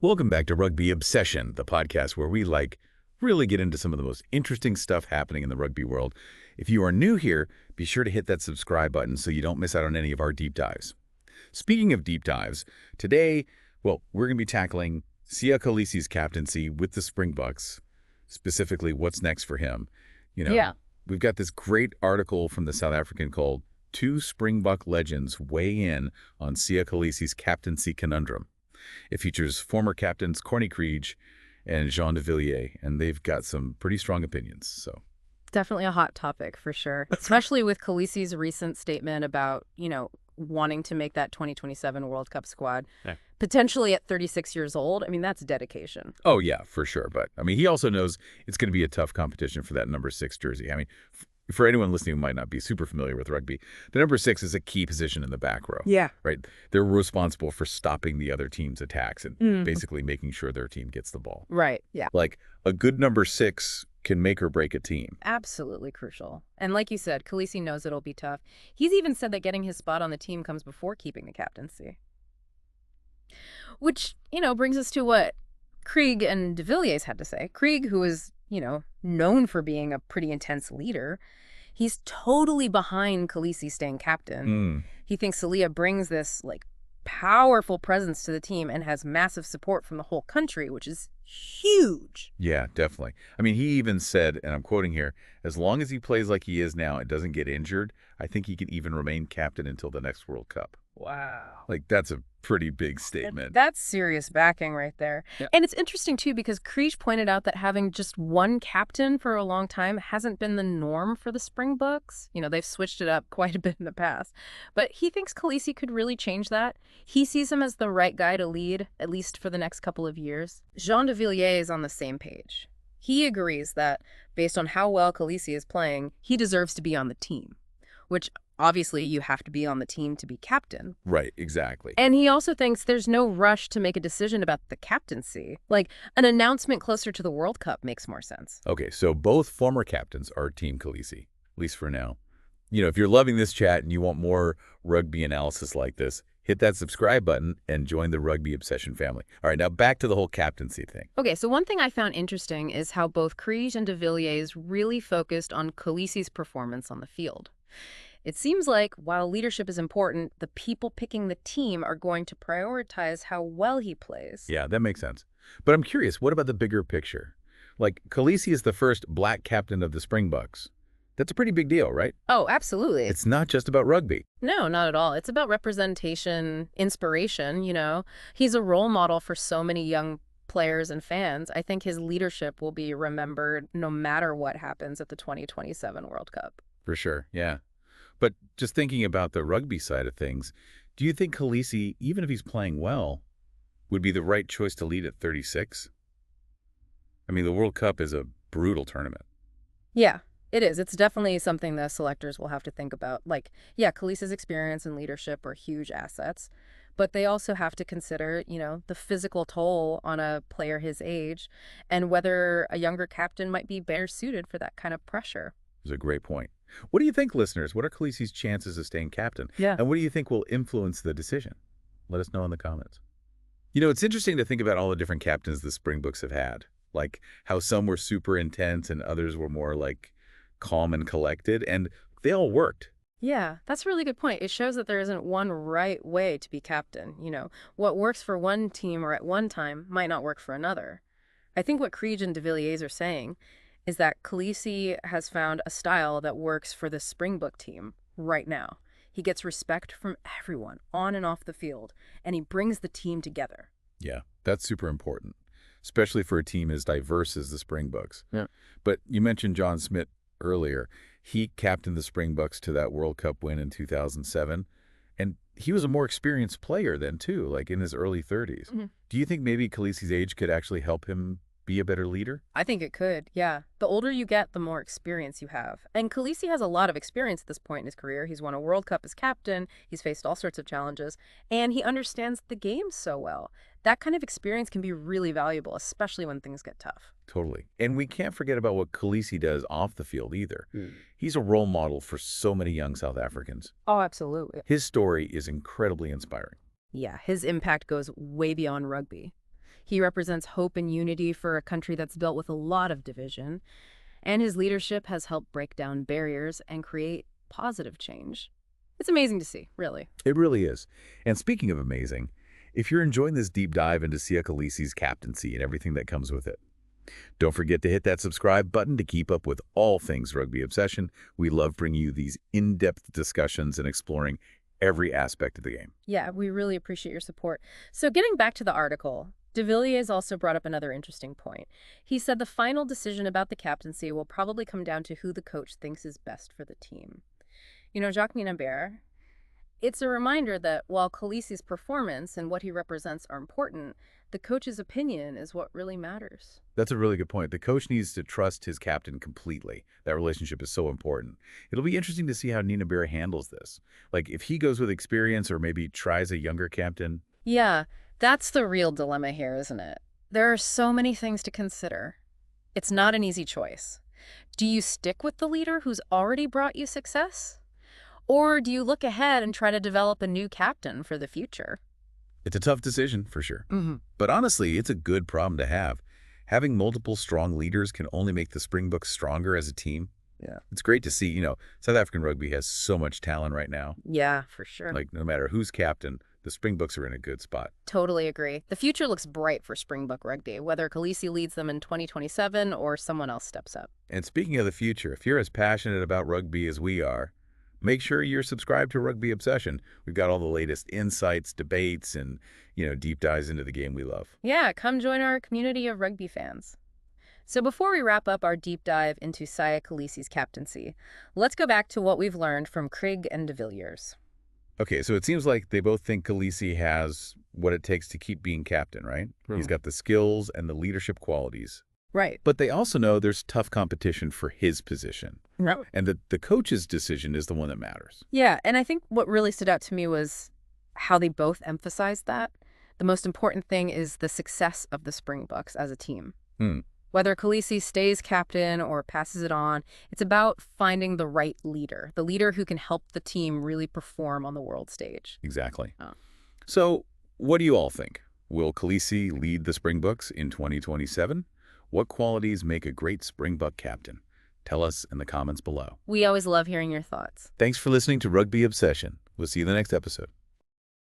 Welcome back to Rugby Obsession, the podcast where we really get into some of the most interesting stuff happening in the rugby world. If you are new here, be sure to hit that subscribe button so you don't miss out on any of our deep dives. Speaking of deep dives, today, we're going to be tackling Siya Kolisi's captaincy with the Springboks, specifically what's next for him. Yeah. We've got this great article from the South African called Two Springbok Legends Weigh In on Siya Kolisi's Captaincy Conundrum. It features former captains Corne and Jean de Villiers, and they've got some pretty strong opinions. So Definitely a hot topic for sure, especially with Kolisi's recent statement about, wanting to make that 2027 World Cup squad, potentially at 36 years old. I mean, that's dedication. Oh, yeah, for sure. But, he also knows it's going to be a tough competition for that number 6 jersey. For anyone listening who might not be super familiar with rugby, the number 6 is a key position in the back row. Yeah. Right? They're responsible for stopping the other team's attacks and basically making sure their team gets the ball. Right. Yeah. Like, a good number 6 can make or break a team. Absolutely crucial. And like you said, Kolisi knows it'll be tough. He's even said that getting his spot on the team comes before keeping the captaincy. Which, brings us to what Krige and de Villiers had to say. Krige, who is, known for being a pretty intense leader, he's totally behind Kolisi staying captain. He thinks Siya brings this, powerful presence to the team and has massive support from the whole country, which is huge. Yeah, definitely. He even said, and I'm quoting here, as long as he plays like he is now and doesn't get injured, I think he can even remain captain until the next World Cup. Wow. That's a pretty big statement. That's serious backing right there. Yeah. And it's interesting, too, because Krige pointed out that having just one captain for a long time hasn't been the norm for the Springboks. They've switched it up quite a bit in the past. But he thinks Kolisi could really change that. He sees him as the right guy to lead, at least for the next couple of years. Jean de Villiers is on the same page. He agrees that, based on how well Kolisi is playing, he deserves to be on the team, which obviously you have to be on the team to be captain. Right, exactly. And he also thinks there's no rush to make a decision about the captaincy. An announcement closer to the World Cup makes more sense. Okay, so both former captains are Team Kolisi, at least for now. If you're loving this chat and you want more rugby analysis like this, hit that subscribe button and join the Rugby Obsession family. All right, now back to the whole captaincy thing. Okay, so one thing I found interesting is how both Krige and de Villiers really focused on Kolisi's performance on the field. It seems like, while leadership is important, the people picking the team are going to prioritize how well he plays. Yeah, that makes sense. But I'm curious, what about the bigger picture? Kolisi is the first black captain of the Springboks. That's a pretty big deal, right? Oh, absolutely. It's not just about rugby. No, not at all. It's about representation, inspiration, He's a role model for so many young players and fans. I think his leadership will be remembered no matter what happens at the 2027 World Cup. For sure, yeah. But just thinking about the rugby side of things, do you think Kolisi, even if he's playing well, would be the right choice to lead at 36? The World Cup is a brutal tournament. Yeah, it is. It's definitely something the selectors will have to think about. Kolisi's experience and leadership are huge assets, but they also have to consider, the physical toll on a player his age and whether a younger captain might be better suited for that kind of pressure. It's a great point. What do you think, listeners? What are Kolisi's chances of staying captain? Yeah. And what do you think will influence the decision? Let us know in the comments. It's interesting to think about all the different captains the Springboks have had. How some were super intense and others were more calm and collected, and they all worked. Yeah, that's a really good point. It shows that there isn't one right way to be captain. What works for one team or at one time might not work for another. I think what Krige and de Villiers are saying is that Kolisi has found a style that works for the Springbok team right now. He gets respect from everyone, on and off the field, and he brings the team together. Yeah, that's super important, especially for a team as diverse as the Springboks. Yeah. But you mentioned John Smith earlier. He captained the Springboks to that World Cup win in 2007, and he was a more experienced player then, too, in his early 30s. Do you think maybe Kolisi's age could actually help him be a better leader? I think it could, yeah. The older you get, the more experience you have. And Kolisi has a lot of experience at this point in his career. He's won a World Cup as captain, he's faced all sorts of challenges, and he understands the game so well. That kind of experience can be really valuable, especially when things get tough. Totally. And we can't forget about what Kolisi does off the field either. He's a role model for so many young South Africans. Oh, absolutely. His story is incredibly inspiring. Yeah, his impact goes way beyond rugby. He represents hope and unity for a country that's built with a lot of division, and his leadership has helped break down barriers and create positive change. It's amazing to see, really. It really is. And speaking of amazing, if you're enjoying this deep dive into Siya Kolisi's captaincy and everything that comes with it, don't forget to hit that subscribe button to keep up with all things Rugby Obsession. We love bringing you these in-depth discussions and exploring every aspect of the game. Yeah, we really appreciate your support. So getting back to the article, de Villiers also brought up another interesting point. He said the final decision about the captaincy will probably come down to who the coach thinks is best for the team. You know, Jacques Minabert, it's a reminder that while Kolisi's performance and what he represents are important, the coach's opinion is what really matters. That's a really good point. The coach needs to trust his captain completely. That relationship is so important. It'll be interesting to see how Nina Berry handles this. Like, if he goes with experience or maybe tries a younger captain. Yeah, that's the real dilemma here, isn't it? There are so many things to consider. It's not an easy choice. Do you stick with the leader who's already brought you success? Or do you look ahead and try to develop a new captain for the future? It's a tough decision, for sure. But honestly, it's a good problem to have. Having multiple strong leaders can only make the Springboks stronger as a team. Yeah. It's great to see, South African rugby has so much talent right now. Yeah, for sure. Like, no matter who's captain, the Springboks are in a good spot. Totally agree. The future looks bright for Springbok rugby, whether Kolisi leads them in 2027 or someone else steps up. And speaking of the future, if you're as passionate about rugby as we are, make sure you're subscribed to Rugby Obsession. We've got all the latest insights, debates, and, deep dives into the game we love. Yeah, come join our community of rugby fans. So before we wrap up our deep dive into Siya Kolisi's captaincy, let's go back to what we've learned from Krige and de Villiers. Okay, so it seems like they both think Kolisi has what it takes to keep being captain, right? He's got the skills and the leadership qualities. Right. But they also know there's tough competition for his position. Right. And that the coach's decision is the one that matters. Yeah, and I think what really stood out to me was how they both emphasized that. The most important thing is the success of the Springboks as a team. Whether Kolisi stays captain or passes it on, it's about finding the right leader, the leader who can help the team really perform on the world stage. Exactly. Oh. So what do you all think? Will Kolisi lead the Springboks in 2027? What qualities make a great Springbok captain? Tell us in the comments below. We always love hearing your thoughts. Thanks for listening to Rugby Obsession. We'll see you in the next episode.